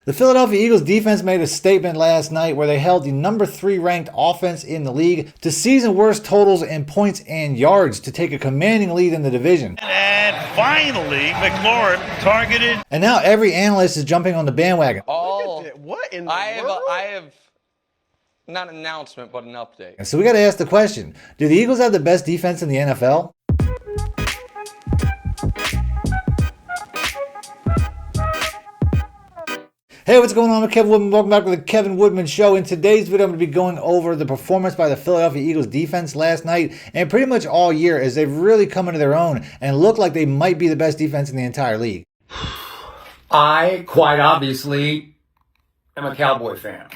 The Philadelphia Eagles defense made a statement last night where they held the number 3 ranked offense in the league to season worst totals in points and yards to take a commanding lead in the division. And finally, McLaurin targeted. And now every analyst is jumping on the bandwagon. What in the world? I have not an announcement, but an update. And so we got to ask the question, do the Eagles have the best defense in the NFL? Hey, what's going on? I'm Kevin Woodman. Welcome back to the Kevin Woodman Show. In today's video, I'm going to be going over the performance by the Philadelphia Eagles defense last night and pretty much all year as they've really come into their own and look like they might be the best defense in the entire league. I, quite obviously, am a Cowboy fan.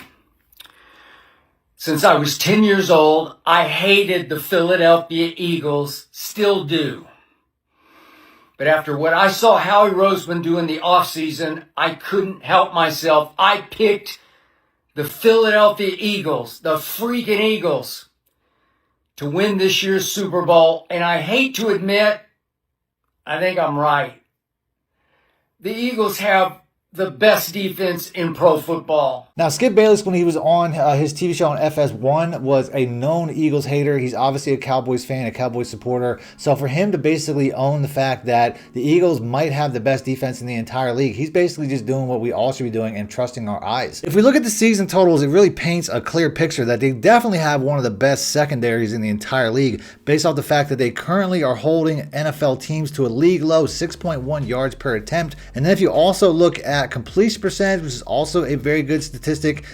Since I was 10 years old, I hated the Philadelphia Eagles, still do. But after what I saw Howie Roseman do in the offseason, I couldn't help myself. I picked the Philadelphia Eagles, the freaking Eagles, to win this year's Super Bowl. And I hate to admit, I think I'm right. The Eagles have the best defense in pro football. Now, Skip Bayless, when he was on his TV show on FS1, was a known Eagles hater. He's obviously a Cowboys fan, a Cowboys supporter. So for him to basically own the fact that the Eagles might have the best defense in the entire league, he's basically just doing what we all should be doing and trusting our eyes. If we look at the season totals, it really paints a clear picture that they definitely have one of the best secondaries in the entire league based off the fact that they currently are holding NFL teams to a league low 6.1 yards per attempt. And then if you also look at completion percentage, which is also a very good statistic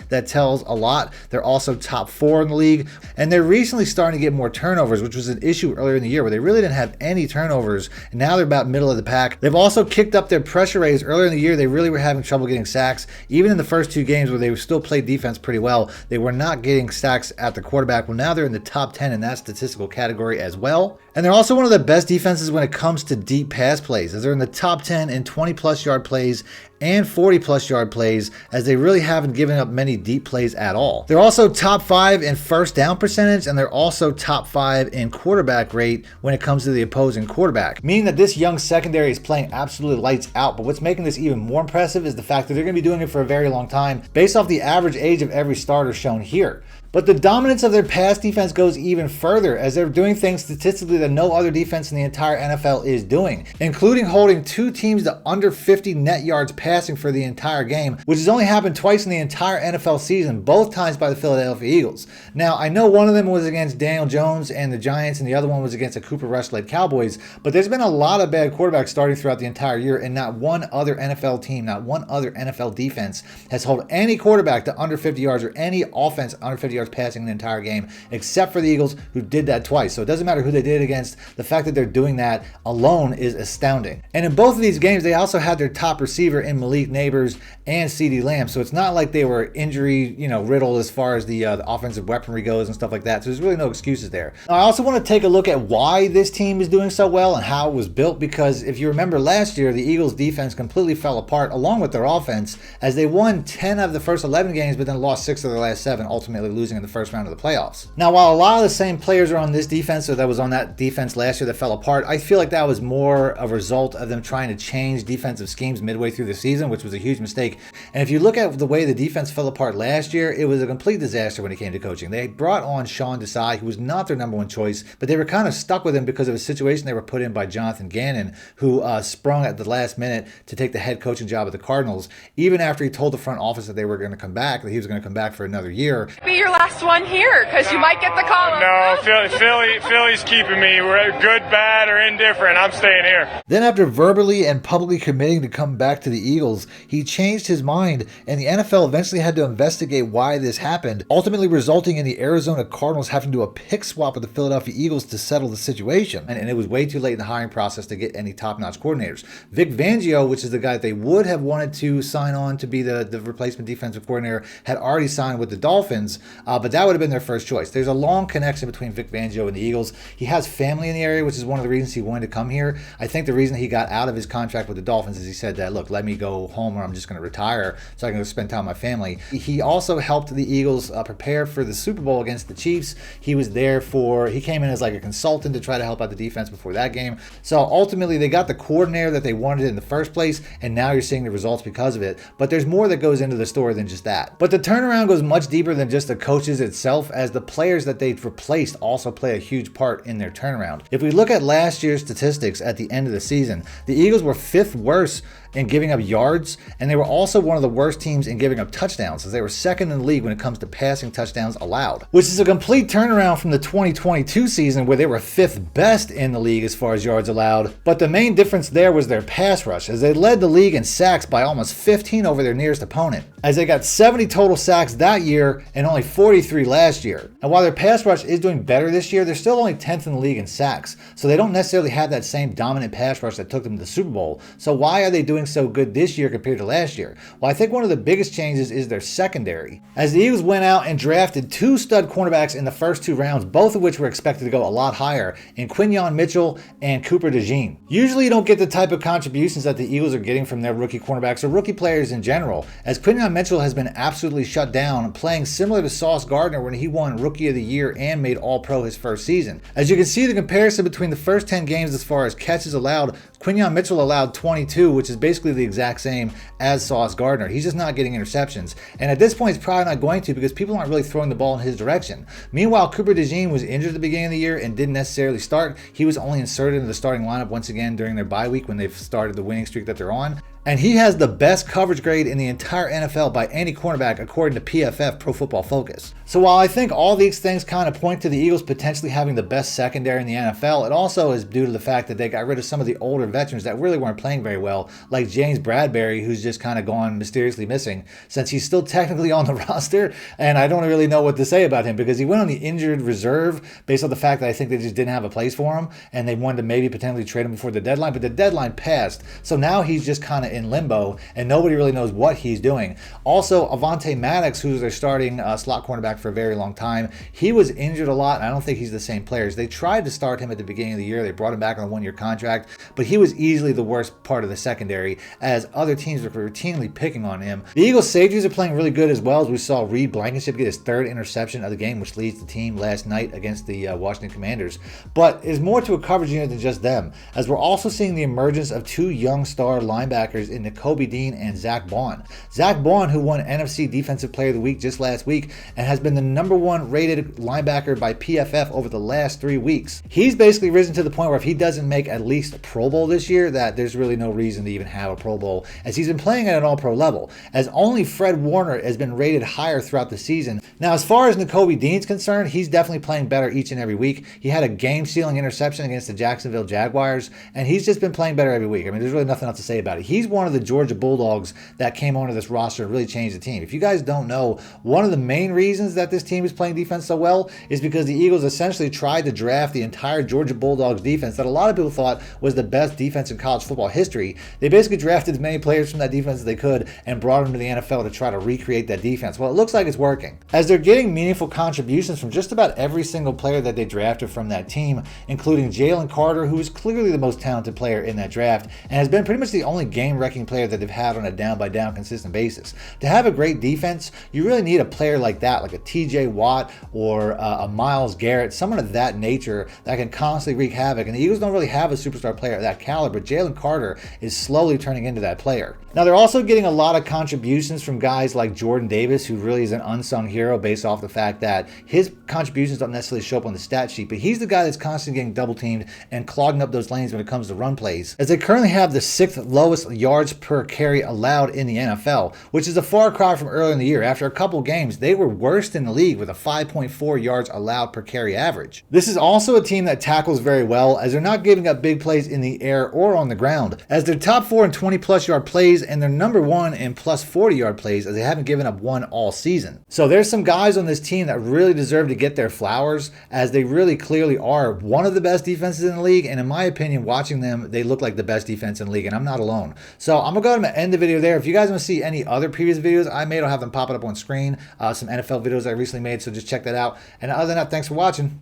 that tells a lot. They're also top 4 in the league, and they're recently starting to get more turnovers, which was an issue earlier in the year where they really didn't have any turnovers, and now they're about middle of the pack. They've also kicked up their pressure rates. Earlier in the year, they really were having trouble getting sacks. Even in the first 2 games where they still played defense pretty well, they were not getting sacks at the quarterback. Well, now they're in the top 10 in that statistical category as well. And they're also one of the best defenses when it comes to deep pass plays, as they're in the top 10 in 20-plus yard plays and 40-plus yard plays, as they really haven't given up many deep plays at all. They're also top 5 in first down percentage, and they're also top 5 in quarterback rate when it comes to the opposing quarterback, meaning that this young secondary is playing absolutely lights out. But what's making this even more impressive is the fact that they're going to be doing it for a very long time based off the average age of every starter shown here. But the dominance of their pass defense goes even further, as they're doing things statistically that no other defense in the entire NFL is doing, including holding 2 teams to under 50 net yards passing for the entire game, which has only happened twice in the entire NFL season, both times by the Philadelphia Eagles. Now, I know one of them was against Daniel Jones and the Giants, and the other one was against the Cooper Rush-led Cowboys, but there's been a lot of bad quarterbacks starting throughout the entire year, and not one other NFL team, not one other NFL defense has held any quarterback to under 50 yards or any offense under 50 yards passing the entire game, except for the Eagles, who did that twice. So it doesn't matter who they did it against. The fact that they're doing that alone is astounding. And in both of these games, they also had their top receiver in Malik Neighbors and CeeDee Lamb. So it's not like they were injury, riddled as far as the offensive weaponry goes and stuff like that. So there's really no excuses there. Now, I also want to take a look at why this team is doing so well and how it was built, because if you remember last year, the Eagles defense completely fell apart along with their offense, as they won 10 of the first 11 games, but then lost 6 of their last 7, ultimately losing in the first round of the playoffs. Now, while a lot of the same players are on this defense, or that was on that defense last year that fell apart, I feel like that was more a result of them trying to change defensive schemes midway through the season, which was a huge mistake. And if you look at the way the defense fell apart last year, it was a complete disaster when it came to coaching. They brought on Sean Desai, who was not their number 1 choice, but they were kind of stuck with him because of a situation they were put in by Jonathon Gannon, who sprung at the last minute to take the head coaching job at the Cardinals, even after he told the front office that they were going to come back, that he was going to come back for another year. Be your last one here, because you might get the call. No, Philly's keeping me. We're good, bad, or indifferent. I'm staying here. Then after verbally and publicly committing to come back to the Eagles, he changed his mind, and the NFL eventually had to investigate why this happened, ultimately resulting in the Arizona Cardinals having to do a pick swap with the Philadelphia Eagles to settle the situation. And it was way too late in the hiring process to get any top-notch coordinators. Vic Fangio, which is the guy that they would have wanted to sign on to be the replacement defensive coordinator, had already signed with the Dolphins, but that would have been their first choice. There's a long connection between Vic Fangio and the Eagles. He has family in the area, which is one of the reasons he wanted to come here. I think the reason he got out of his contract with the Dolphins is he said that, look, let me go home or I'm just going to retire so I can go spend time with my family. He also helped the Eagles prepare for the Super Bowl against the Chiefs. He was there he came in as like a consultant to try to help out the defense before that game. So ultimately they got the coordinator that they wanted in the first place, and now you're seeing the results because of it. But there's more that goes into the story than just that. But the turnaround goes much deeper than just the coaches itself, as the players that they've replaced also play a huge part in their turnaround. If we look at last year's statistics at the end of the season, the Eagles were 5th worst in giving up yards, and they were also one of the worst teams in giving up touchdowns, as they were 2nd in the league when it comes to passing touchdowns allowed, which is a complete turnaround from the 2022 season where they were 5th best in the league as far as yards allowed. But the main difference there was their pass rush, as they led the league in sacks by almost 15 over their nearest opponent, as they got 70 total sacks that year and only 43 last year. And while their pass rush is doing better this year, they're still only 10th in the league in sacks, so they don't necessarily have that same dominant pass rush that took them to the Super Bowl. So why are they doing so good this year compared to last year? Well, I think one of the biggest changes is their secondary, as the Eagles went out and drafted 2 stud cornerbacks in the first 2 rounds, both of which were expected to go a lot higher, in Quinyon Mitchell and Dejean. Usually you don't get the type of contributions that the Eagles are getting from their rookie cornerbacks or rookie players in general, as Quinyon Mitchell has been absolutely shut down, playing similar to Sauce Gardner when he won Rookie of the Year and made All-Pro his first season. As you can see, the comparison between the first 10 games as far as catches allowed, Quinyon Mitchell allowed 22, which is basically the exact same as Sauce Gardner. He's just not getting interceptions, and at this point he's probably not going to, because people aren't really throwing the ball in his direction. Meanwhile, Dejean was injured at the beginning of the year and didn't necessarily start. He was only inserted into the starting lineup once again during their bye week when they've started the winning streak that they're on. And he has the best coverage grade in the entire NFL by any cornerback according to PFF, Pro Football Focus. So while I think all these things kind of point to the Eagles potentially having the best secondary in the NFL, it also is due to the fact that they got rid of some of the older veterans that really weren't playing very well, like James Bradbury, who's just kind of gone mysteriously missing, since he's still technically on the roster, and I don't really know what to say about him, because he went on the injured reserve based on the fact that I think they just didn't have a place for him, and they wanted to maybe potentially trade him before the deadline, but the deadline passed, so now he's just kind of in limbo, and nobody really knows what he's doing. Also, Avonte Maddox, who's their starting slot cornerback for a very long time, he was injured a lot, and I don't think he's the same players. They tried to start him at the beginning of the year. They brought him back on a 1-year contract, but he was easily the worst part of the secondary, as other teams were routinely picking on him. The Eagles safeties are playing really good as well, as we saw Reed Blankenship get his 3rd interception of the game, which leads the team last night against the Washington Commanders. But it's more to a coverage unit than just them, as we're also seeing the emergence of 2 young star linebackers in Nakobe Dean and Zach Baun. Zach Baun, who won NFC Defensive Player of the Week just last week and has been the #1 rated linebacker by PFF over the last 3 weeks. He's basically risen to the point where if he doesn't make at least a Pro Bowl this year, that there's really no reason to even have a Pro Bowl, as he's been playing at an All-Pro level, as only Fred Warner has been rated higher throughout the season. Now, as far as Nakobe Dean's concerned, he's definitely playing better each and every week. He had a game-sealing interception against the Jacksonville Jaguars, and he's just been playing better every week. I mean, there's really nothing else to say about it. He's one of the Georgia Bulldogs that came onto this roster and really changed the team. If you guys don't know, one of the main reasons that this team is playing defense so well is because the Eagles essentially tried to draft the entire Georgia Bulldogs defense that a lot of people thought was the best defense in college football history. They basically drafted as many players from that defense as they could and brought them to the NFL to try to recreate that defense. Well, it looks like it's working, as they're getting meaningful contributions from just about every single player that they drafted from that team, including Jalen Carter, who is clearly the most talented player in that draft and has been pretty much the only game-wrecking player that they've had on a down-by-down consistent basis. To have a great defense, you really need a player like that, like a TJ Watt or a Myles Garrett, someone of that nature that can constantly wreak havoc. And the Eagles don't really have a superstar player of that caliber. Jalen Carter is slowly turning into that player. Now, they're also getting a lot of contributions from guys like Jordan Davis, who really is an unsung hero based off the fact that his contributions don't necessarily show up on the stat sheet, but he's the guy that's constantly getting double teamed and clogging up those lanes when it comes to run plays, as they currently have the 6th lowest yards per carry allowed in the NFL, which is a far cry from earlier in the year. After a couple games, they were worst in the league with a 5.4 yards allowed per carry average. This is also a team that tackles very well, as they're not giving up big plays in the air or on the ground, as they're top 4 in 20-plus yard plays and they're #1 in plus 40-yard plays, as they haven't given up one all season. So there's some guys on this team that really deserve to get their flowers, as they really clearly are one of the best defenses in the league, and in my opinion, watching them, they look like the best defense in the league, and I'm not alone. So I'm going to go ahead and end the video there. If you guys want to see any other previous videos I made, I'll have them popping up on screen. Some NFL videos I recently made, so just check that out. And other than that, thanks for watching.